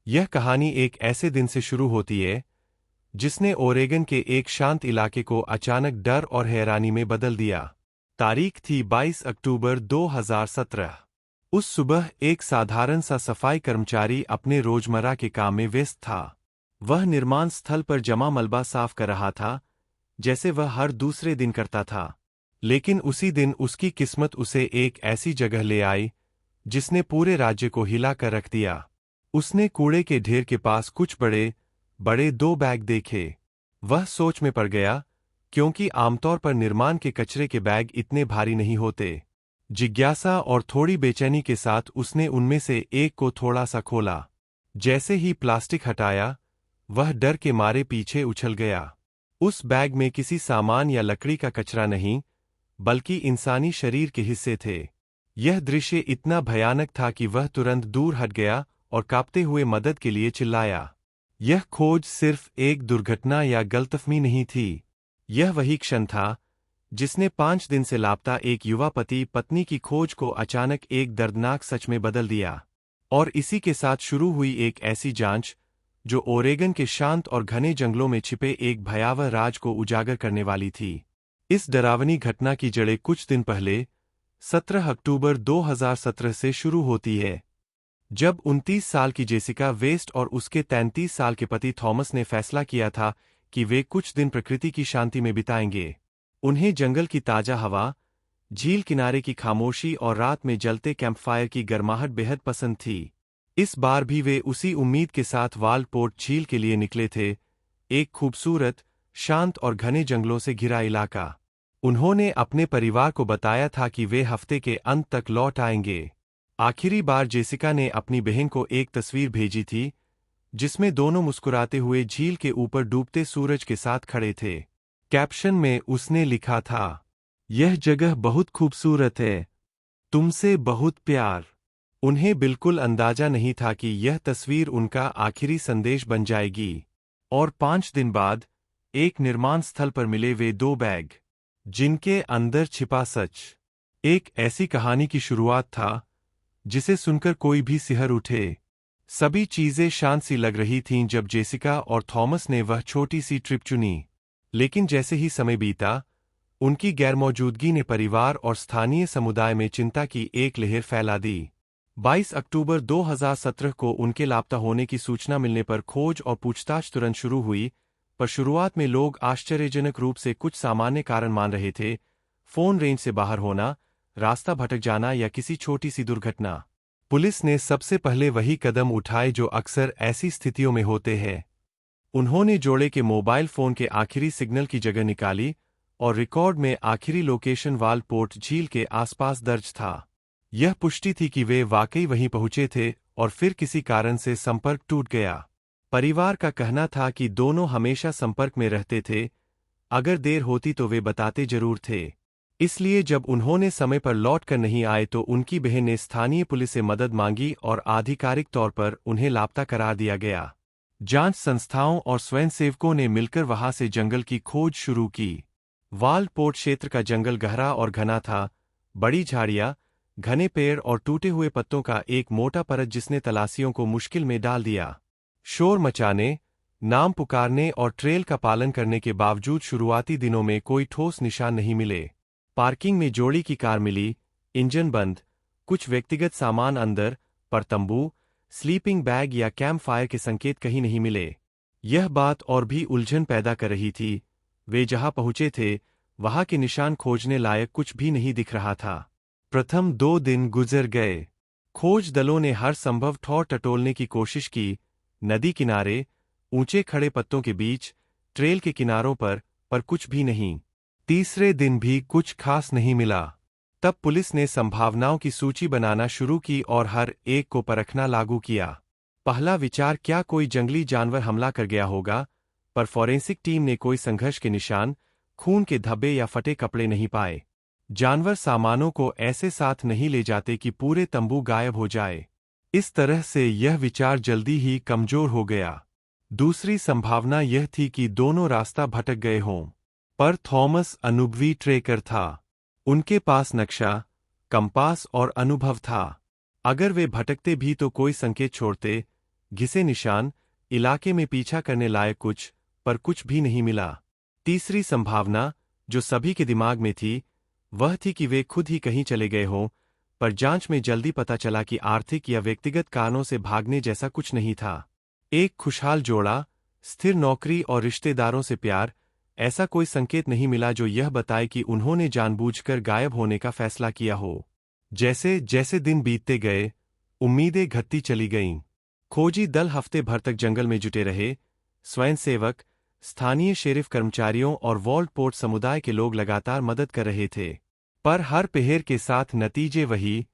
यह कहानी एक ऐसे दिन से शुरू होती है जिसने ओरेगन के एक शांत इलाके को अचानक डर और हैरानी में बदल दिया। तारीख थी 22 अक्टूबर 2017। उस सुबह एक साधारण सा सफाई कर्मचारी अपने रोजमर्रा के काम में व्यस्त था। वह निर्माण स्थल पर जमा मलबा साफ कर रहा था, जैसे वह हर दूसरे दिन करता था। लेकिन उसी दिन उसकी किस्मत उसे एक ऐसी जगह ले आई जिसने पूरे राज्य को हिला कर रख दिया। उसने कूड़े के ढेर के पास कुछ बड़े बड़े 2 बैग देखे। वह सोच में पड़ गया, क्योंकि आमतौर पर निर्माण के कचरे के बैग इतने भारी नहीं होते। जिज्ञासा और थोड़ी बेचैनी के साथ उसने उनमें से एक को थोड़ा सा खोला। जैसे ही प्लास्टिक हटाया, वह डर के मारे पीछे उछल गया। उस बैग में किसी सामान या लकड़ी का कचरा नहीं, बल्कि इंसानी शरीर के हिस्से थे। यह दृश्य इतना भयानक था कि वह तुरंत दूर हट गया और कांपते हुए मदद के लिए चिल्लाया। यह खोज सिर्फ एक दुर्घटना या गलतफहमी नहीं थी। यह वही क्षण था जिसने 5 दिन से लापता एक युवा पति पत्नी की खोज को अचानक एक दर्दनाक सच में बदल दिया। और इसी के साथ शुरू हुई एक ऐसी जांच जो ओरेगन के शांत और घने जंगलों में छिपे एक भयावह राज को उजागर करने वाली थी। इस डरावनी घटना की जड़ें कुछ दिन पहले 17 अक्टूबर 2017 से शुरू होती है, जब 29 साल की जेसिका वेस्ट और उसके 33 साल के पति थॉमस ने फैसला किया था कि वे कुछ दिन प्रकृति की शांति में बिताएंगे। उन्हें जंगल की ताजा हवा, झील किनारे की खामोशी और रात में जलते कैंपफायर की गर्माहट बेहद पसंद थी। इस बार भी वे उसी उम्मीद के साथ वालपोर्ट झील के लिए निकले थे, एक खूबसूरत, शांत और घने जंगलों से घिरा इलाका। उन्होंने अपने परिवार को बताया था कि वे हफ्ते के अंत तक लौट आएंगे। आखिरी बार जेसिका ने अपनी बहन को एक तस्वीर भेजी थी, जिसमें दोनों मुस्कुराते हुए झील के ऊपर डूबते सूरज के साथ खड़े थे। कैप्शन में उसने लिखा था, यह जगह बहुत खूबसूरत है, तुमसे बहुत प्यार। उन्हें बिल्कुल अंदाजा नहीं था कि यह तस्वीर उनका आखिरी संदेश बन जाएगी। और 5 दिन बाद एक निर्माण स्थल पर मिले वे 2 बैग, जिनके अंदर छिपा सच। एक ऐसी कहानी की शुरुआत था जिसे सुनकर कोई भी सिहर उठे। सभी चीजें शांत सी लग रही थीं जब जेसिका और थॉमस ने वह छोटी सी ट्रिप चुनी। लेकिन जैसे ही समय बीता, उनकी गैरमौजूदगी ने परिवार और स्थानीय समुदाय में चिंता की एक लहर फैला दी। 22 अक्टूबर 2017 को उनके लापता होने की सूचना मिलने पर खोज और पूछताछ तुरंत शुरू हुई, पर शुरुआत में लोग आश्चर्यजनक रूप से कुछ सामान्य कारण मान रहे थे: फोन रेंज से बाहर होना, रास्ता भटक जाना या किसी छोटी सी दुर्घटना। पुलिस ने सबसे पहले वही कदम उठाए जो अक्सर ऐसी स्थितियों में होते हैं। उन्होंने जोड़े के मोबाइल फोन के आखिरी सिग्नल की जगह निकाली और रिकॉर्ड में आखिरी लोकेशन वालपोर्ट झील के आसपास दर्ज था। यह पुष्टि थी कि वे वाकई वहीं पहुंचे थे, और फिर किसी कारण से संपर्क टूट गया। परिवार का कहना था कि दोनों हमेशा संपर्क में रहते थे, अगर देर होती तो वे बताते जरूर थे। इसलिए जब उन्होंने समय पर लौट कर नहीं आए तो उनकी बहन ने स्थानीय पुलिस से मदद मांगी और आधिकारिक तौर पर उन्हें लापता करार दिया गया। जांच संस्थाओं और स्वयंसेवकों ने मिलकर वहां से जंगल की खोज शुरू की। वालपोर्ट क्षेत्र का जंगल गहरा और घना था, बड़ी झाड़ियां, घने पेड़ और टूटे हुए पत्तों का एक मोटा परत जिसने तलाशियों को मुश्किल में डाल दिया। शोर मचाने, नाम पुकारने और ट्रेल का पालन करने के बावजूद शुरुआती दिनों में कोई ठोस निशान नहीं मिले। पार्किंग में जोड़ी की कार मिली, इंजन बंद, कुछ व्यक्तिगत सामान अंदर, पर तंबू, स्लीपिंग बैग या कैंप फायर के संकेत कहीं नहीं मिले। यह बात और भी उलझन पैदा कर रही थी। वे जहां पहुंचे थे, वहां के निशान खोजने लायक कुछ भी नहीं दिख रहा था। प्रथम 2 दिन गुजर गए। खोज दलों ने हर संभव ठौर टटोलने की कोशिश की, नदी किनारे, ऊंचे खड़े पत्तों के बीच, ट्रेल के किनारों पर कुछ भी नहीं। तीसरे दिन भी कुछ खास नहीं मिला। तब पुलिस ने संभावनाओं की सूची बनाना शुरू की और हर एक को परखना लागू किया। पहला विचार, क्या कोई जंगली जानवर हमला कर गया होगा, पर फॉरेंसिक टीम ने कोई संघर्ष के निशान, खून के धब्बे या फटे कपड़े नहीं पाए। जानवर सामानों को ऐसे साथ नहीं ले जाते कि पूरे तंबू गायब हो जाए। इस तरह से यह विचार जल्दी ही कमजोर हो गया। दूसरी संभावना यह थी कि दोनों रास्ता भटक गए हों, पर थॉमस अनुभवी ट्रेकर था। उनके पास नक्शा, कंपास और अनुभव था। अगर वे भटकते भी तो कोई संकेत छोड़ते, घिसे निशान, इलाके में पीछा करने लायक कुछ, पर कुछ भी नहीं मिला। तीसरी संभावना, जो सभी के दिमाग में थी, वह थी कि वे खुद ही कहीं चले गए हों, पर जांच में जल्दी पता चला कि आर्थिक या व्यक्तिगत कारणों से भागने जैसा कुछ नहीं था। एक खुशहाल जोड़ा, स्थिर नौकरी और रिश्तेदारों से प्यार, ऐसा कोई संकेत नहीं मिला जो यह बताए कि उन्होंने जानबूझकर गायब होने का फैसला किया हो। जैसे जैसे दिन बीतते गए, उम्मीदें घटती चली गईं। खोजी दल हफ्ते भर तक जंगल में जुटे रहे। स्वयंसेवक, स्थानीय शेरिफ कर्मचारियों और वॉल्ट पोर्ट समुदाय के लोग लगातार मदद कर रहे थे। पर हर पहेर के साथ नतीजे वही,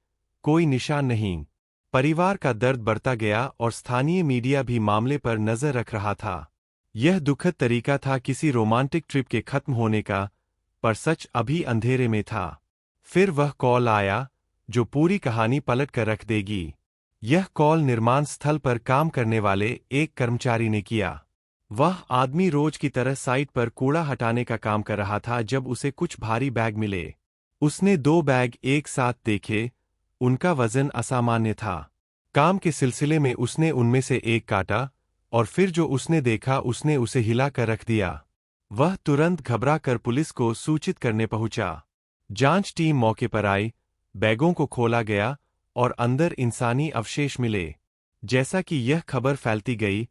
कोई निशान नहीं। परिवार का दर्द बढ़ता गया और स्थानीय मीडिया भी मामले पर नजर रख रहा था। यह दुखद तरीका था किसी रोमांटिक ट्रिप के खत्म होने का, पर सच अभी अंधेरे में था। फिर वह कॉल आया, जो पूरी कहानी पलट कर रख देगी। यह कॉल निर्माण स्थल पर काम करने वाले एक कर्मचारी ने किया। वह आदमी रोज की तरह साइट पर कूड़ा हटाने का काम कर रहा था जब उसे कुछ भारी बैग मिले। उसने 2 बैग एक साथ देखे, उनका वजन असामान्य था। काम के सिलसिले में उसने उनमें से एक काटा, और फिर जो उसने देखा उसने उसे हिला कर रख दिया। वह तुरंत घबरा कर पुलिस को सूचित करने पहुंचा। जांच टीम मौके पर आई, बैगों को खोला गया और अंदर इंसानी अवशेष मिले। जैसा कि यह खबर फैलती गई,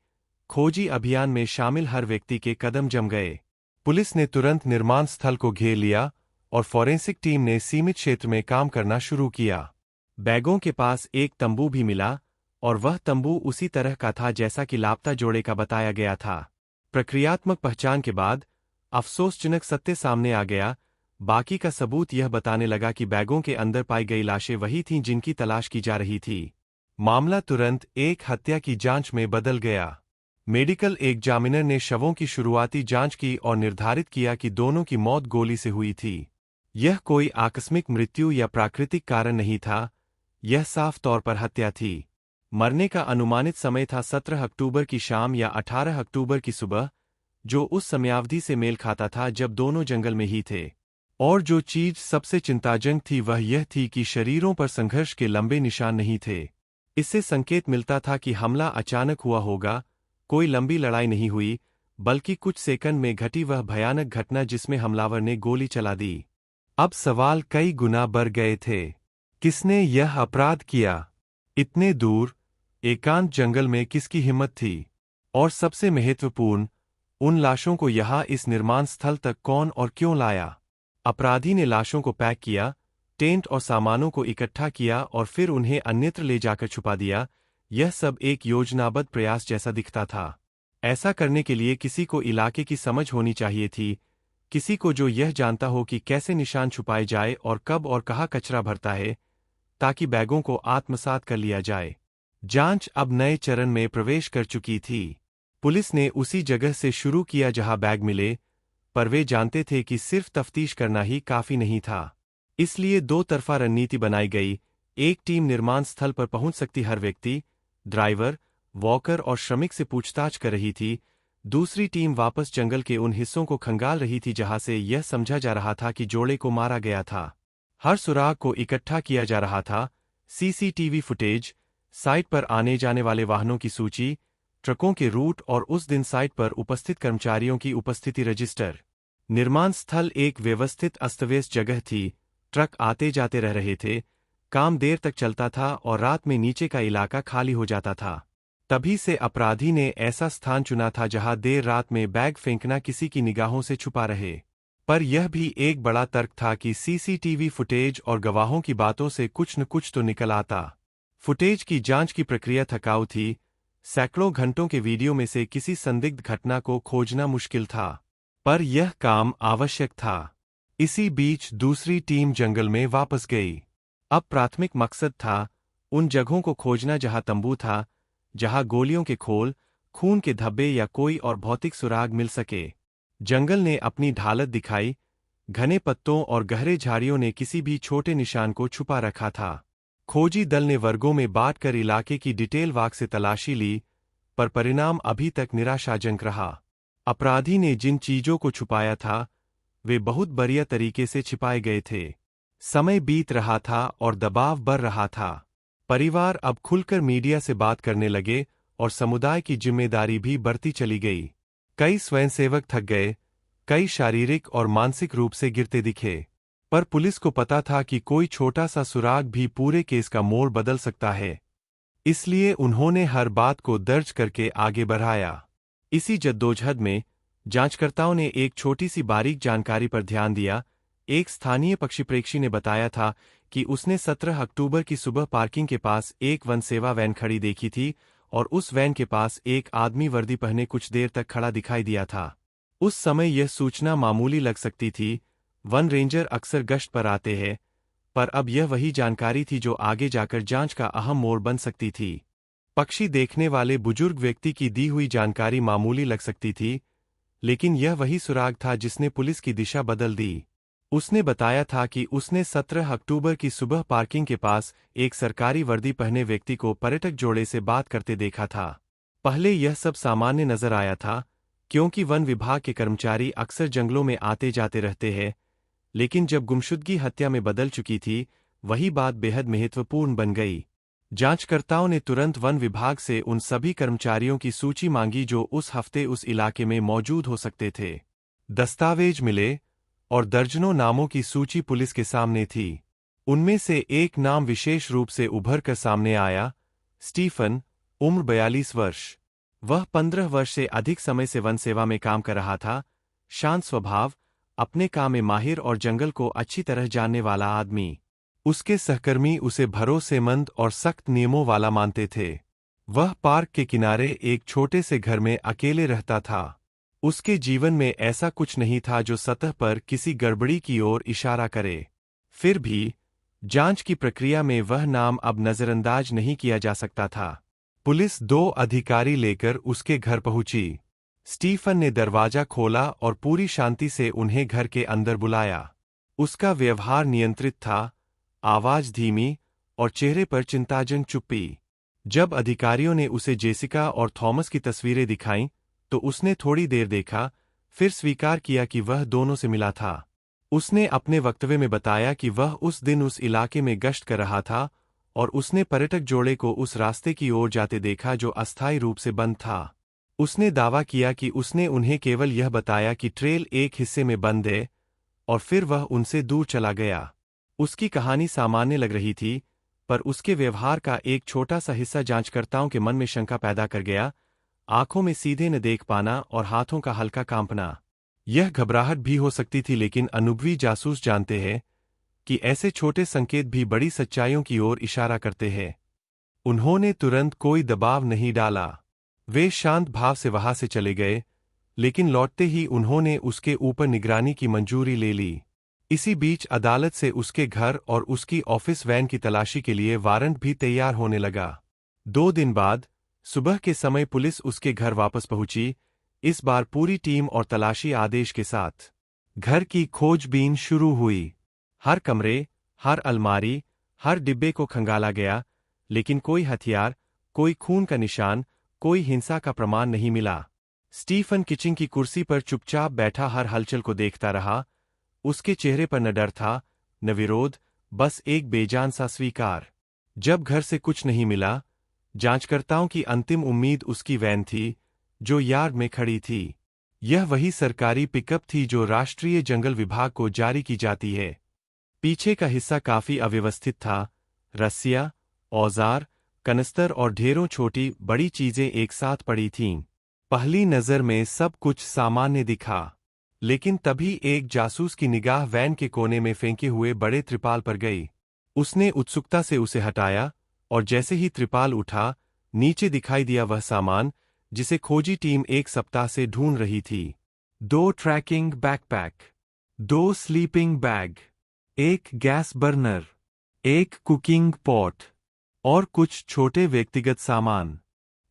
खोजी अभियान में शामिल हर व्यक्ति के कदम जम गए। पुलिस ने तुरंत निर्माण स्थल को घेर लिया और फॉरेंसिक टीम ने सीमित क्षेत्र में काम करना शुरू किया। बैगों के पास एक तंबू भी मिला, और वह तंबू उसी तरह का था जैसा कि लापता जोड़े का बताया गया था। प्रक्रियात्मक पहचान के बाद अफसोसजनक सत्य सामने आ गया। बाकी का सबूत यह बताने लगा कि बैगों के अंदर पाई गई लाशें वही थीं जिनकी तलाश की जा रही थी। मामला तुरंत एक हत्या की जांच में बदल गया। मेडिकल एग्जामिनर ने शवों की शुरुआती जांच की और निर्धारित किया कि दोनों की मौत गोली से हुई थी। यह कोई आकस्मिक मृत्यु या प्राकृतिक कारण नहीं था, यह साफ तौर पर हत्या थी। मरने का अनुमानित समय था 17 अक्टूबर की शाम या 18 अक्टूबर की सुबह, जो उस समयावधि से मेल खाता था जब दोनों जंगल में ही थे। और जो चीज सबसे चिंताजनक थी वह यह थी कि शरीरों पर संघर्ष के लंबे निशान नहीं थे। इससे संकेत मिलता था कि हमला अचानक हुआ होगा, कोई लंबी लड़ाई नहीं हुई, बल्कि कुछ सेकंड में घटी वह भयानक घटना जिसमें हमलावर ने गोली चला दी। अब सवाल कई गुना बढ़ गए थे। किसने यह अपराध किया? इतने दूर, एकांत जंगल में किसकी हिम्मत थी? और सबसे महत्वपूर्ण, उन लाशों को यहाँ इस निर्माण स्थल तक कौन और क्यों लाया? अपराधी ने लाशों को पैक किया, टेंट और सामानों को इकट्ठा किया और फिर उन्हें अन्यत्र ले जाकर छुपा दिया। यह सब एक योजनाबद्ध प्रयास जैसा दिखता था। ऐसा करने के लिए किसी को इलाके की समझ होनी चाहिए थी, किसी को जो यह जानता हो कि कैसे निशान छुपाए जाए और कब और कहाँ कचरा भरता है, ताकि बैगों को आत्मसात कर लिया जाए। जांच अब नए चरण में प्रवेश कर चुकी थी। पुलिस ने उसी जगह से शुरू किया जहां बैग मिले, पर वे जानते थे कि सिर्फ तफ्तीश करना ही काफी नहीं था। इसलिए 2 तरफा रणनीति बनाई गई। एक टीम निर्माण स्थल पर पहुंच सकती हर व्यक्ति, ड्राइवर, वॉकर और श्रमिक से पूछताछ कर रही थी। दूसरी टीम वापस जंगल के उन हिस्सों को खंगाल रही थी जहां से यह समझा जा रहा था कि जोड़े को मारा गया था। हर सुराग को इकट्ठा किया जा रहा था। सीसीटीवी फुटेज, साइट पर आने जाने वाले वाहनों की सूची, ट्रकों के रूट और उस दिन साइट पर उपस्थित कर्मचारियों की उपस्थिति रजिस्टर। निर्माण स्थल एक व्यवस्थित अस्तव्यस्त जगह थी। ट्रक आते जाते रह रहे थे, काम देर तक चलता था और रात में नीचे का इलाका खाली हो जाता था। तभी से अपराधी ने ऐसा स्थान चुना था जहां देर रात में बैग फेंकना किसी की निगाहों से छुपा रहे। पर यह भी एक बड़ा तर्क था कि सीसीटीवी फुटेज और गवाहों की बातों से कुछ न कुछ तो निकल आता। फुटेज की जांच की प्रक्रिया थकाऊ थी। सैकड़ों घंटों के वीडियो में से किसी संदिग्ध घटना को खोजना मुश्किल था, पर यह काम आवश्यक था। इसी बीच दूसरी टीम जंगल में वापस गई। अब प्राथमिक मकसद था उन जगहों को खोजना जहां तंबू था, जहां गोलियों के खोल, खून के धब्बे या कोई और भौतिक सुराग मिल सके। जंगल ने अपनी ढालत दिखाई। घने पत्तों और गहरे झाड़ियों ने किसी भी छोटे निशान को छुपा रखा था। खोजी दल ने वर्गों में बांटकर इलाके की डिटेल वाक से तलाशी ली, पर परिणाम अभी तक निराशाजनक रहा। अपराधी ने जिन चीजों को छुपाया था, वे बहुत बढ़िया तरीके से छिपाए गए थे। समय बीत रहा था और दबाव बढ़ रहा था। परिवार अब खुलकर मीडिया से बात करने लगे और समुदाय की जिम्मेदारी भी बढ़ती चली गई। कई स्वयंसेवक थक गए, कई शारीरिक और मानसिक रूप से गिरते दिखे, पर पुलिस को पता था कि कोई छोटा सा सुराग भी पूरे केस का मोड़ बदल सकता है। इसलिए उन्होंने हर बात को दर्ज करके आगे बढ़ाया। इसी जद्दोजहद में जांचकर्ताओं ने एक छोटी सी बारीक जानकारी पर ध्यान दिया। एक स्थानीय पक्षीप्रेक्षी ने बताया था कि उसने 17 अक्टूबर की सुबह पार्किंग के पास एक वन सेवा वैन खड़ी देखी थी और उस वैन के पास एक आदमी वर्दी पहने कुछ देर तक खड़ा दिखाई दिया था। उस समय यह सूचना मामूली लग सकती थी, वन रेंजर अक्सर गश्त पर आते हैं, पर अब यह वही जानकारी थी जो आगे जाकर जांच का अहम मोड़ बन सकती थी। पक्षी देखने वाले बुजुर्ग व्यक्ति की दी हुई जानकारी मामूली लग सकती थी, लेकिन यह वही सुराग था जिसने पुलिस की दिशा बदल दी। उसने बताया था कि उसने 17 अक्टूबर की सुबह पार्किंग के पास एक सरकारी वर्दी पहने व्यक्ति को पर्यटक जोड़े से बात करते देखा था। पहले यह सब सामान्य नजर आया था, क्योंकि वन विभाग के कर्मचारी अक्सर जंगलों में आते जाते रहते हैं, लेकिन जब गुमशुदगी हत्या में बदल चुकी थी, वही बात बेहद महत्वपूर्ण बन गई। जांचकर्ताओं ने तुरंत वन विभाग से उन सभी कर्मचारियों की सूची मांगी जो उस हफ्ते उस इलाके में मौजूद हो सकते थे। दस्तावेज मिले और दर्जनों नामों की सूची पुलिस के सामने थी। उनमें से एक नाम विशेष रूप से उभर कर सामने आया, स्टीफन, उम्र 42 वर्ष। वह 15 वर्ष से अधिक समय से वन सेवा में काम कर रहा था। शांत स्वभाव, अपने काम में माहिर और जंगल को अच्छी तरह जानने वाला आदमी। उसके सहकर्मी उसे भरोसेमंद और सख्त नियमों वाला मानते थे। वह पार्क के किनारे एक छोटे से घर में अकेले रहता था। उसके जीवन में ऐसा कुछ नहीं था जो सतह पर किसी गड़बड़ी की ओर इशारा करे। फिर भी जांच की प्रक्रिया में वह नाम अब नजरअंदाज नहीं किया जा सकता था। पुलिस 2 अधिकारी लेकर उसके घर पहुंची। स्टीफन ने दरवाजा खोला और पूरी शांति से उन्हें घर के अंदर बुलाया। उसका व्यवहार नियंत्रित था, आवाज धीमी और चेहरे पर चिंताजनक चुप्पी। जब अधिकारियों ने उसे जेसिका और थॉमस की तस्वीरें दिखाईं, तो उसने थोड़ी देर देखा, फिर स्वीकार किया कि वह दोनों से मिला था। उसने अपने वक्तव्य में बताया कि वह उस दिन उस इलाके में गश्त कर रहा था और उसने पर्यटक जोड़े को उस रास्ते की ओर जाते देखा जो अस्थायी रूप से बंद था। उसने दावा किया कि उसने उन्हें केवल यह बताया कि ट्रेल एक हिस्से में बंद है, और फिर वह उनसे दूर चला गया। उसकी कहानी सामान्य लग रही थी, पर उसके व्यवहार का एक छोटा सा हिस्सा जांचकर्ताओं के मन में शंका पैदा कर गया। आंखों में सीधे न देख पाना और हाथों का हल्का कांपना। यह घबराहट भी हो सकती थी, लेकिन अनुभवी जासूस जानते हैं कि ऐसे छोटे संकेत भी बड़ी सच्चाइयों की ओर इशारा करते हैं। उन्होंने तुरंत कोई दबाव नहीं डाला। वे शांत भाव से वहां से चले गए, लेकिन लौटते ही उन्होंने उसके ऊपर निगरानी की मंजूरी ले ली। इसी बीच अदालत से उसके घर और उसकी ऑफिस वैन की तलाशी के लिए वारंट भी तैयार होने लगा। 2 दिन बाद सुबह के समय पुलिस उसके घर वापस पहुंची, इस बार पूरी टीम और तलाशी आदेश के साथ। घर की खोजबीन शुरू हुई। हर कमरे, हर अलमारी, हर डिब्बे को खंगाला गया, लेकिन कोई हथियार, कोई खून का निशान, कोई हिंसा का प्रमाण नहीं मिला। स्टीफन किचन की कुर्सी पर चुपचाप बैठा हर हलचल को देखता रहा। उसके चेहरे पर न डर था, न विरोध, बस एक बेजान सा स्वीकार। जब घर से कुछ नहीं मिला, जांचकर्ताओं की अंतिम उम्मीद उसकी वैन थी, जो यार्ड में खड़ी थी। यह वही सरकारी पिकअप थी जो राष्ट्रीय जंगल विभाग को जारी की जाती है। पीछे का हिस्सा काफी अव्यवस्थित था, रस्सियां, औजार, कनस्तर और ढेरों छोटी बड़ी चीजें एक साथ पड़ी थीं। पहली नजर में सब कुछ सामान्य दिखा, लेकिन तभी एक जासूस की निगाह वैन के कोने में फेंके हुए बड़े त्रिपाल पर गई। उसने उत्सुकता से उसे हटाया, और जैसे ही त्रिपाल उठा, नीचे दिखाई दिया वह सामान जिसे खोजी टीम 1 सप्ताह से ढूंढ रही थी। 2 trekking backpack, 2 sleeping bag, 1 gas burner, 1 cooking pot और कुछ छोटे व्यक्तिगत सामान।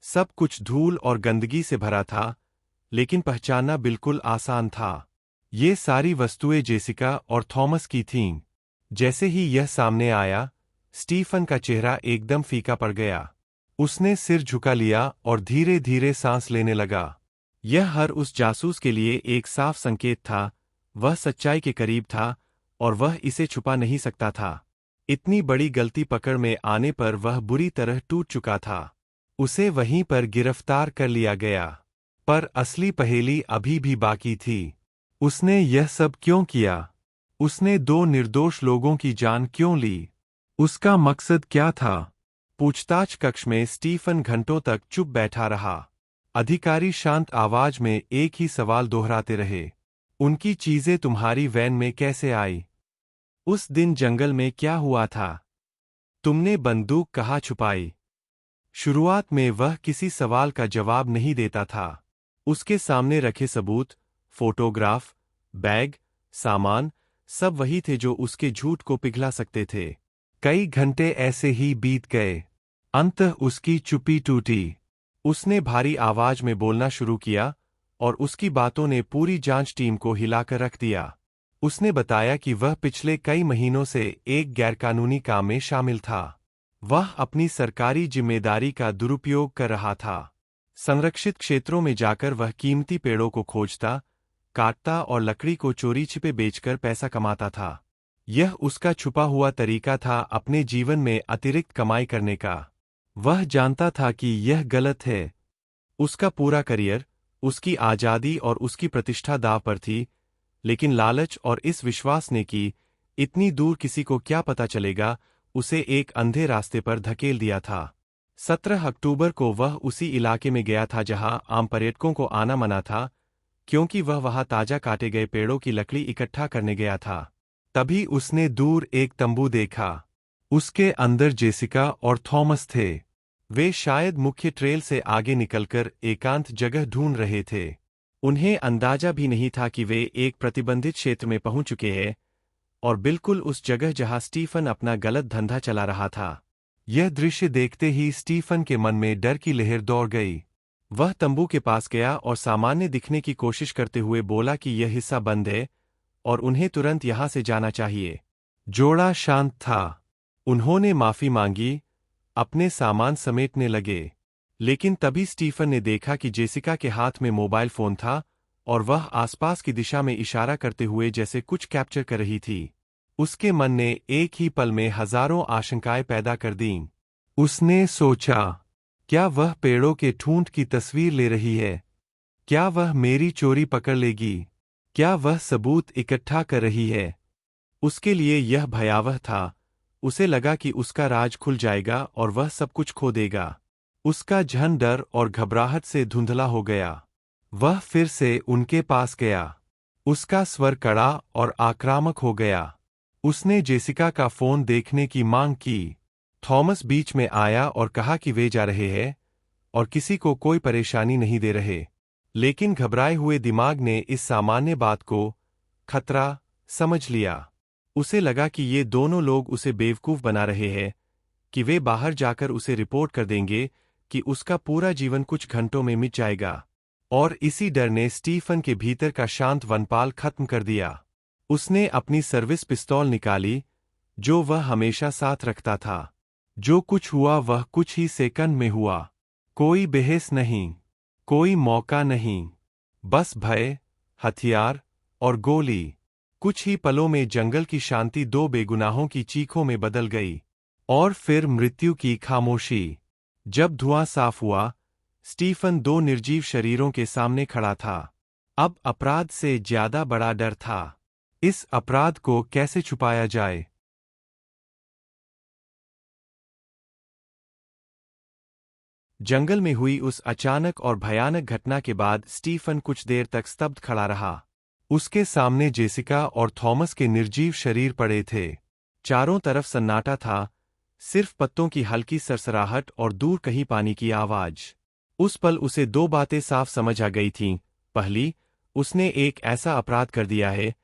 सब कुछ धूल और गंदगी से भरा था, लेकिन पहचानना बिल्कुल आसान था। ये सारी वस्तुएं जेसिका और थॉमस की थीं। जैसे ही यह सामने आया, स्टीफन का चेहरा एकदम फीका पड़ गया। उसने सिर झुका लिया और धीरे धीरे सांस लेने लगा। यह हर उस जासूस के लिए एक साफ संकेत था, वह सच्चाई के करीब था और वह इसे छुपा नहीं सकता था। इतनी बड़ी गलती पकड़ में आने पर वह बुरी तरह टूट चुका था। उसे वहीं पर गिरफ्तार कर लिया गया। पर असली पहेली अभी भी बाकी थी। उसने यह सब क्यों किया? उसने दो निर्दोष लोगों की जान क्यों ली? उसका मकसद क्या था? पूछताछ कक्ष में स्टीफन घंटों तक चुप बैठा रहा। अधिकारी शांत आवाज में एक ही सवाल दोहराते रहे। उनकी चीजें तुम्हारी वैन में कैसे आई? उस दिन जंगल में क्या हुआ था? तुमने बंदूक कहाँ छुपाई? शुरुआत में वह किसी सवाल का जवाब नहीं देता था। उसके सामने रखे सबूत, फोटोग्राफ, बैग, सामान, सब वही थे जो उसके झूठ को पिघला सकते थे। कई घंटे ऐसे ही बीत गए। अंततः उसकी चुप्पी टूटी। उसने भारी आवाज में बोलना शुरू किया और उसकी बातों ने पूरी जांच टीम को हिलाकर रख दिया। उसने बताया कि वह पिछले कई महीनों से एक गैरकानूनी काम में शामिल था। वह अपनी सरकारी जिम्मेदारी का दुरुपयोग कर रहा था। संरक्षित क्षेत्रों में जाकर वह कीमती पेड़ों को खोजता, काटता और लकड़ी को चोरी छिपे बेचकर पैसा कमाता था। यह उसका छुपा हुआ तरीका था अपने जीवन में अतिरिक्त कमाई करने का। वह जानता था कि यह गलत है। उसका पूरा करियर, उसकी आजादी और उसकी प्रतिष्ठा दांव पर थी, लेकिन लालच और इस विश्वास ने कि इतनी दूर किसी को क्या पता चलेगा, उसे एक अंधे रास्ते पर धकेल दिया था। 17 अक्टूबर को वह उसी इलाके में गया था जहां आम पर्यटकों को आना मना था, क्योंकि वह वहां ताजा काटे गए पेड़ों की लकड़ी इकट्ठा करने गया था। तभी उसने दूर एक तंबू देखा। उसके अंदर जेसिका और थॉमस थे। वे शायद मुख्य ट्रेल से आगे निकलकर एकांत जगह ढूंढ रहे थे। उन्हें अंदाजा भी नहीं था कि वे एक प्रतिबंधित क्षेत्र में पहुंच चुके हैं, और बिल्कुल उस जगह जहां स्टीफन अपना गलत धंधा चला रहा था। यह दृश्य देखते ही स्टीफन के मन में डर की लहर दौड़ गई। वह तंबू के पास गया और सामान्य दिखने की कोशिश करते हुए बोला कि यह हिस्सा बंद है और उन्हें तुरंत यहां से जाना चाहिए। जोड़ा शांत था। उन्होंने माफी मांगी, अपने सामान समेटने लगे। लेकिन तभी स्टीफन ने देखा कि जेसिका के हाथ में मोबाइल फोन था और वह आसपास की दिशा में इशारा करते हुए जैसे कुछ कैप्चर कर रही थी। उसके मन ने एक ही पल में हजारों आशंकाएं पैदा कर दीं। उसने सोचा, क्या वह पेड़ों के ठूंठ की तस्वीर ले रही है? क्या वह मेरी चोरी पकड़ लेगी? क्या वह सबूत इकट्ठा कर रही है? उसके लिए यह भयावह था। उसे लगा कि उसका राज खुल जाएगा और वह सब कुछ खो देगा। उसका जहन डर और घबराहट से धुंधला हो गया। वह फिर से उनके पास गया। उसका स्वर कड़ा और आक्रामक हो गया। उसने जेसिका का फोन देखने की मांग की। थॉमस बीच में आया और कहा कि वे जा रहे हैं और किसी को कोई परेशानी नहीं दे रहे। लेकिन घबराए हुए दिमाग ने इस सामान्य बात को खतरा समझ लिया। उसे लगा कि ये दोनों लोग उसे बेवकूफ बना रहे हैं, कि वे बाहर जाकर उसे रिपोर्ट कर देंगे कि उसका पूरा जीवन कुछ घंटों में मिट जाएगा। और इसी डर ने स्टीफन के भीतर का शांत वनपाल खत्म कर दिया। उसने अपनी सर्विस पिस्तौल निकाली, जो वह हमेशा साथ रखता था। जो कुछ हुआ वह कुछ ही सेकंड में हुआ। कोई बहस नहीं, कोई मौका नहीं, बस भय, हथियार और गोली। कुछ ही पलों में जंगल की शांति दो बेगुनाहों की चीखों में बदल गई। और फिर मृत्यु की खामोशी। जब धुआं साफ हुआ, स्टीफन दो निर्जीव शरीरों के सामने खड़ा था। अब अपराध से ज्यादा बड़ा डर था। इस अपराध को कैसे छुपाया जाए? जंगल में हुई उस अचानक और भयानक घटना के बाद स्टीफन कुछ देर तक स्तब्ध खड़ा रहा। उसके सामने जेसिका और थॉमस के निर्जीव शरीर पड़े थे। चारों तरफ सन्नाटा था, सिर्फ पत्तों की हल्की सरसराहट और दूर कहीं पानी की आवाज। उस पल उसे दो बातें साफ समझ आ गई थीं। पहली, उसने एक ऐसा अपराध कर दिया है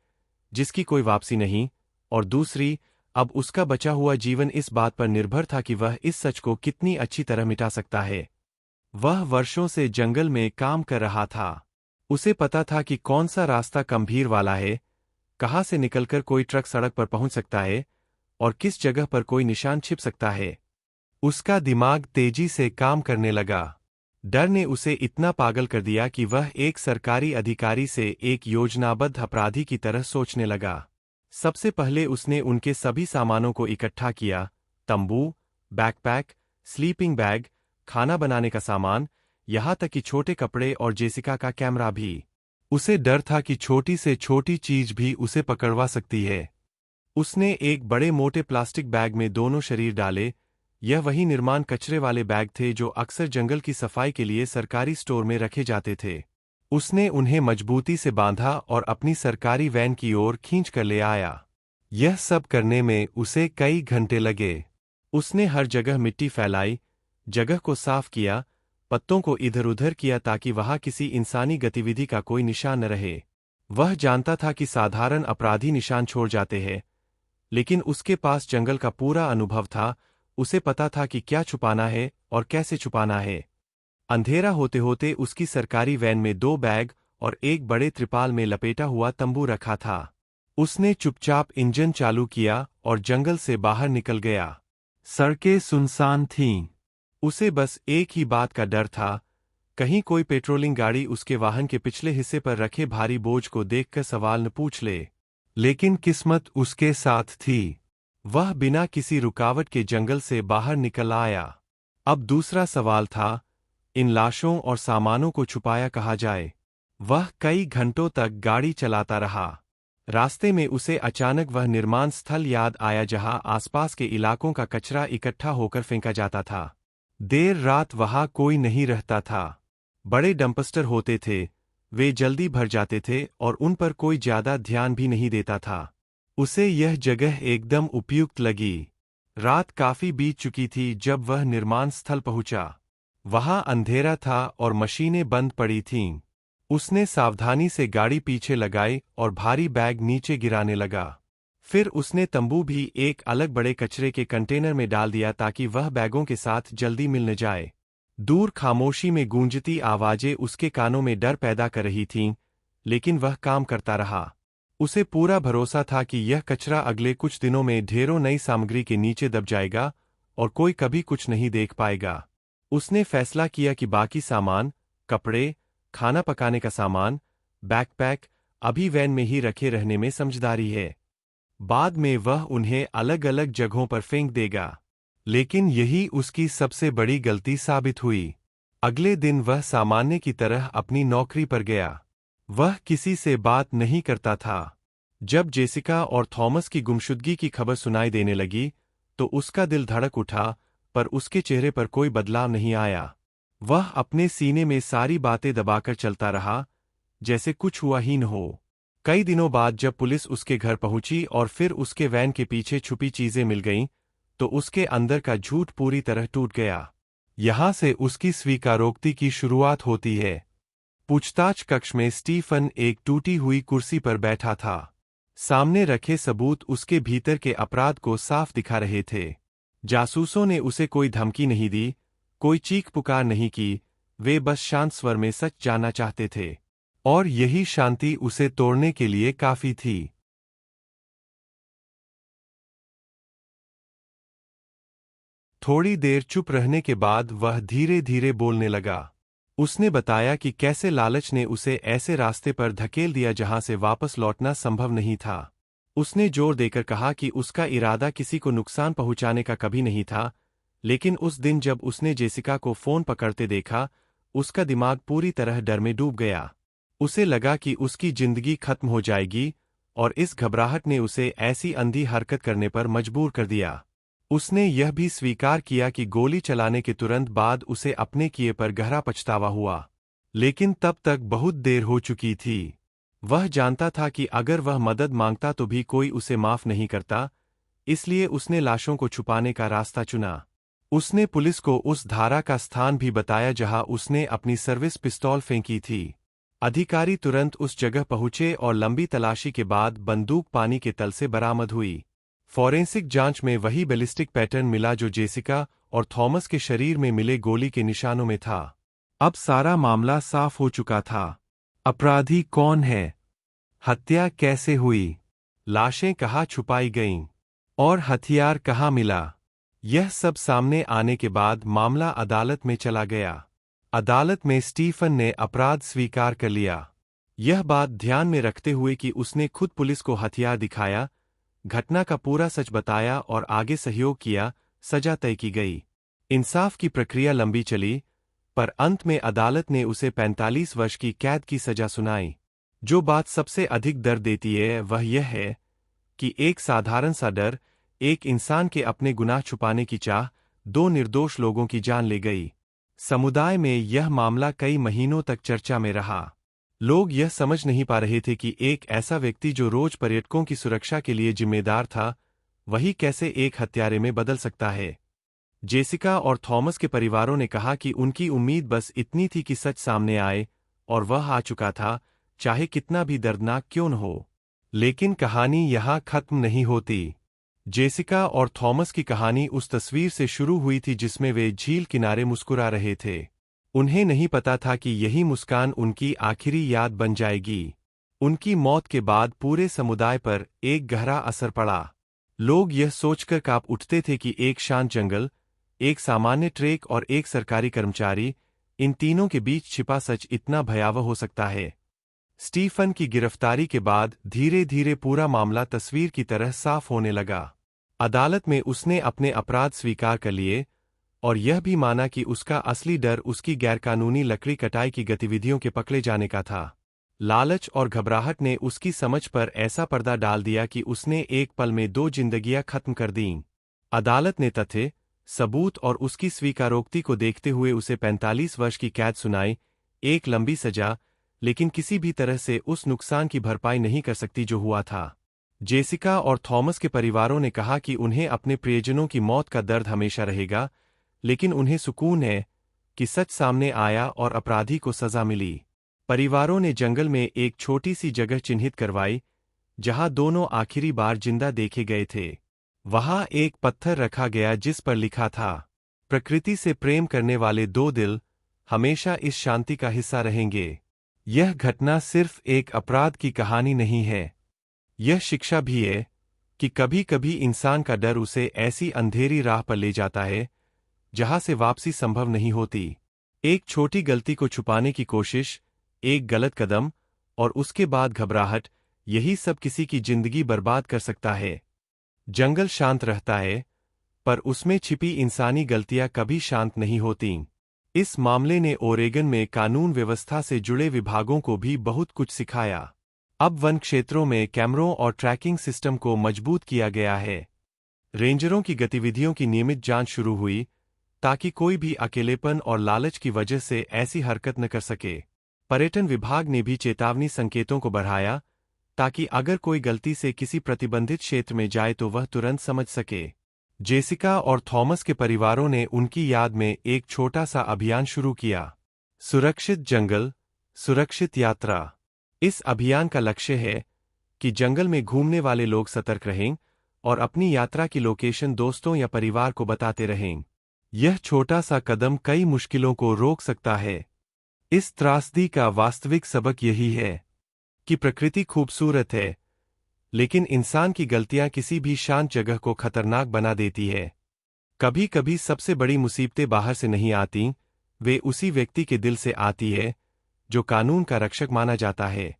जिसकी कोई वापसी नहीं, और दूसरी, अब उसका बचा हुआ जीवन इस बात पर निर्भर था कि वह इस सच को कितनी अच्छी तरह मिटा सकता है। वह वर्षों से जंगल में काम कर रहा था। उसे पता था कि कौन सा रास्ता गंभीर वाला है, कहाँ से निकलकर कोई ट्रक सड़क पर पहुंच सकता है और किस जगह पर कोई निशान छिप सकता है। उसका दिमाग तेजी से काम करने लगा। डर ने उसे इतना पागल कर दिया कि वह एक सरकारी अधिकारी से एक योजनाबद्ध अपराधी की तरह सोचने लगा। सबसे पहले उसने उनके सभी सामानों को इकट्ठा किया, तंबू, बैकपैक, स्लीपिंग बैग, खाना बनाने का सामान, यहाँ तक कि छोटे कपड़े और जेसिका का कैमरा भी। उसे डर था कि छोटी से छोटी चीज भी उसे पकड़वा सकती है। उसने एक बड़े मोटे प्लास्टिक बैग में दोनों शरीर डाले। यह वही निर्माण कचरे वाले बैग थे जो अक्सर जंगल की सफाई के लिए सरकारी स्टोर में रखे जाते थे। उसने उन्हें मजबूती से बांधा और अपनी सरकारी वैन की ओर खींच कर ले आया। यह सब करने में उसे कई घंटे लगे। उसने हर जगह मिट्टी फैलाई, जगह को साफ किया, पत्तों को इधर-उधर किया ताकि वहां किसी इंसानी गतिविधि का कोई निशान न रहे। वह जानता था कि साधारण अपराधी निशान छोड़ जाते हैं, लेकिन उसके पास जंगल का पूरा अनुभव था। उसे पता था कि क्या छुपाना है और कैसे छुपाना है। अंधेरा होते होते उसकी सरकारी वैन में 2 बैग और एक बड़े त्रिपाल में लपेटा हुआ तंबू रखा था। उसने चुपचाप इंजन चालू किया और जंगल से बाहर निकल गया। सड़कें सुनसान थीं। उसे बस एक ही बात का डर था, कहीं कोई पेट्रोलिंग गाड़ी उसके वाहन के पिछले हिस्से पर रखे भारी बोझ को देखकर सवाल न पूछ ले। लेकिन किस्मत उसके साथ थी। वह बिना किसी रुकावट के जंगल से बाहर निकल आया। अब दूसरा सवाल था, इन लाशों और सामानों को छुपाया कहाँ जाए। वह कई घंटों तक गाड़ी चलाता रहा। रास्ते में उसे अचानक वह निर्माण स्थल याद आया जहां आसपास के इलाकों का कचरा इकट्ठा होकर फेंका जाता था। देर रात वहां कोई नहीं रहता था। बड़े डंपस्टर होते थे, वे जल्दी भर जाते थे और उन पर कोई ज्यादा ध्यान भी नहीं देता था। उसे यह जगह एकदम उपयुक्त लगी। रात काफी बीत चुकी थी जब वह निर्माण स्थल पहुंचा। वहां अंधेरा था और मशीनें बंद पड़ी थीं। उसने सावधानी से गाड़ी पीछे लगाई और भारी बैग नीचे गिराने लगा। फिर उसने तंबू भी एक अलग बड़े कचरे के कंटेनर में डाल दिया ताकि वह बैगों के साथ जल्दी मिल न जाए। दूर खामोशी में गूंजती आवाजें उसके कानों में डर पैदा कर रही थीं, लेकिन वह काम करता रहा। उसे पूरा भरोसा था कि यह कचरा अगले कुछ दिनों में ढेरों नई सामग्री के नीचे दब जाएगा और कोई कभी कुछ नहीं देख पाएगा। उसने फैसला किया कि बाकी सामान, कपड़े, खाना पकाने का सामान, बैकपैक अभी वैन में ही रखे रहने में समझदारी है। बाद में वह उन्हें अलग-अलग जगहों पर फेंक देगा। लेकिन यही उसकी सबसे बड़ी गलती साबित हुई। अगले दिन वह सामान्य की तरह अपनी नौकरी पर गया। वह किसी से बात नहीं करता था। जब जेसिका और थॉमस की गुमशुदगी की खबर सुनाई देने लगी, तो उसका दिल धड़क उठा, पर उसके चेहरे पर कोई बदलाव नहीं आया। वह अपने सीने में सारी बातें दबाकर चलता रहा, जैसे कुछ हुआ ही न हो। कई दिनों बाद जब पुलिस उसके घर पहुंची और फिर उसके वैन के पीछे छुपी चीजें मिल गईं, तो उसके अंदर का झूठ पूरी तरह टूट गया। यहां से उसकी स्वीकारोक्ति की शुरुआत होती है। पूछताछ कक्ष में स्टीफन एक टूटी हुई कुर्सी पर बैठा था। सामने रखे सबूत उसके भीतर के अपराध को साफ दिखा रहे थे। जासूसों ने उसे कोई धमकी नहीं दी, कोई चीख पुकार नहीं की, वे बस शांत स्वर में सच जानना चाहते थे। और यही शांति उसे तोड़ने के लिए काफी थी। थोड़ी देर चुप रहने के बाद वह धीरे-धीरे बोलने लगा। उसने बताया कि कैसे लालच ने उसे ऐसे रास्ते पर धकेल दिया जहां से वापस लौटना संभव नहीं था। उसने जोर देकर कहा कि उसका इरादा किसी को नुकसान पहुंचाने का कभी नहीं था, लेकिन उस दिन जब उसने जेसिका को फोन पकड़ते देखा, उसका दिमाग पूरी तरह डर में डूब गया। उसे लगा कि उसकी जिंदगी खत्म हो जाएगी, और इस घबराहट ने उसे ऐसी अंधी हरकत करने पर मजबूर कर दिया। उसने यह भी स्वीकार किया कि गोली चलाने के तुरंत बाद उसे अपने किए पर गहरा पछतावा हुआ। लेकिन तब तक बहुत देर हो चुकी थी। वह जानता था कि अगर वह मदद मांगता तो भी कोई उसे माफ नहीं करता, इसलिए उसने लाशों को छुपाने का रास्ता चुना। उसने पुलिस को उस धारा का स्थान भी बताया जहां उसने अपनी सर्विस पिस्तौल फेंकी थी। अधिकारी तुरंत उस जगह पहुंचे और लंबी तलाशी के बाद बंदूक पानी के तल से बरामद हुई। फॉरेंसिक जांच में वही बैलिस्टिक पैटर्न मिला जो जेसिका और थॉमस के शरीर में मिले गोली के निशानों में था। अब सारा मामला साफ हो चुका था। अपराधी कौन है? हत्या कैसे हुई? लाशें कहाँ छुपाई गईं? और हथियार कहाँ मिला? यह सब सामने आने के बाद मामला अदालत में चला गया। अदालत में स्टीफन ने अपराध स्वीकार कर लिया। यह बात ध्यान में रखते हुए कि उसने खुद पुलिस को हथियार दिखाया, घटना का पूरा सच बताया और आगे सहयोग किया, सजा तय की गई। इंसाफ की प्रक्रिया लंबी चली, पर अंत में अदालत ने उसे 45 वर्ष की कैद की सजा सुनाई। जो बात सबसे अधिक दर्द देती है वह यह है कि एक साधारण सा डर, एक इंसान के अपने गुनाह छुपाने की चाह, दो निर्दोष लोगों की जान ले गई। समुदाय में यह मामला कई महीनों तक चर्चा में रहा। लोग यह समझ नहीं पा रहे थे कि एक ऐसा व्यक्ति जो रोज पर्यटकों की सुरक्षा के लिए जिम्मेदार था, वही कैसे एक हत्यारे में बदल सकता है। जेसिका और थॉमस के परिवारों ने कहा कि उनकी उम्मीद बस इतनी थी कि सच सामने आए, और वह आ चुका था, चाहे कितना भी दर्दनाक क्यों न हो। लेकिन कहानी यहाँ खत्म नहीं होती। जेसिका और थॉमस की कहानी उस तस्वीर से शुरू हुई थी जिसमें वे झील किनारे मुस्कुरा रहे थे। उन्हें नहीं पता था कि यही मुस्कान उनकी आखिरी याद बन जाएगी। उनकी मौत के बाद पूरे समुदाय पर एक गहरा असर पड़ा। लोग यह सोचकर कांप उठते थे कि एक शांत जंगल, एक सामान्य ट्रेक और एक सरकारी कर्मचारी, इन तीनों के बीच छिपा सच इतना भयावह हो सकता है। स्टीफन की गिरफ्तारी के बाद धीरे धीरे पूरा मामला तस्वीर की तरह साफ होने लगा। अदालत में उसने अपने अपराध स्वीकार कर लिए, और यह भी माना कि उसका असली डर उसकी गैरकानूनी लकड़ी कटाई की गतिविधियों के पकड़े जाने का था। लालच और घबराहट ने उसकी समझ पर ऐसा पर्दा डाल दिया कि उसने एक पल में दो जिंदगियां खत्म कर दीं। अदालत ने तथ्य, सबूत और उसकी स्वीकारोक्ति को देखते हुए उसे 45 वर्ष की कैद सुनाई, एक लंबी सजा, लेकिन किसी भी तरह से उस नुकसान की भरपाई नहीं कर सकती जो हुआ था। जेसिका और थॉमस के परिवारों ने कहा कि उन्हें अपने प्रियजनों की मौत का दर्द हमेशा रहेगा, लेकिन उन्हें सुकून है कि सच सामने आया और अपराधी को सजा मिली। परिवारों ने जंगल में एक छोटी सी जगह चिन्हित करवाई, जहां दोनों आखिरी बार जिंदा देखे गए थे। वहां एक पत्थर रखा गया जिस पर लिखा था, प्रकृति से प्रेम करने वाले दो दिल हमेशा इस शांति का हिस्सा रहेंगे। यह घटना सिर्फ एक अपराध की कहानी नहीं है, यह शिक्षा भी है कि कभी कभी इंसान का डर उसे ऐसी अंधेरी राह पर ले जाता है जहां से वापसी संभव नहीं होती। एक छोटी गलती को छुपाने की कोशिश, एक गलत कदम, और उसके बाद घबराहट, यही सब किसी की जिंदगी बर्बाद कर सकता है। जंगल शांत रहता है, पर उसमें छिपी इंसानी गलतियां कभी शांत नहीं होतीं। इस मामले ने ओरेगन में कानून व्यवस्था से जुड़े विभागों को भी बहुत कुछ सिखाया। अब वन क्षेत्रों में कैमरों और ट्रैकिंग सिस्टम को मजबूत किया गया है। रेंजरों की गतिविधियों की नियमित जांच शुरू हुई, ताकि कोई भी अकेलेपन और लालच की वजह से ऐसी हरकत न कर सके। पर्यटन विभाग ने भी चेतावनी संकेतों को बढ़ाया, ताकि अगर कोई गलती से किसी प्रतिबंधित क्षेत्र में जाए तो वह तुरंत समझ सके। जेसिका और थॉमस के परिवारों ने उनकी याद में एक छोटा सा अभियान शुरू किया, सुरक्षित जंगल, सुरक्षित यात्रा। इस अभियान का लक्ष्य है कि जंगल में घूमने वाले लोग सतर्क रहें और अपनी यात्रा की लोकेशन दोस्तों या परिवार को बताते रहें। यह छोटा सा कदम कई मुश्किलों को रोक सकता है। इस त्रासदी का वास्तविक सबक यही है कि प्रकृति खूबसूरत है, लेकिन इंसान की गलतियां किसी भी शांत जगह को खतरनाक बना देती है। कभी कभी सबसे बड़ी मुसीबतें बाहर से नहीं आती, वे उसी व्यक्ति के दिल से आती है जो कानून का रक्षक माना जाता है।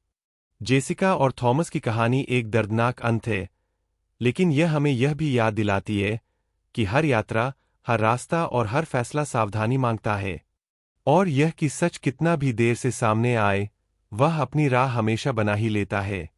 जेसिका और थॉमस की कहानी एक दर्दनाक अंत है, लेकिन यह हमें यह भी याद दिलाती है कि हर यात्रा, हर रास्ता और हर फैसला सावधानी मांगता है, और यह कि सच कितना भी देर से सामने आए, वह अपनी राह हमेशा बना ही लेता है।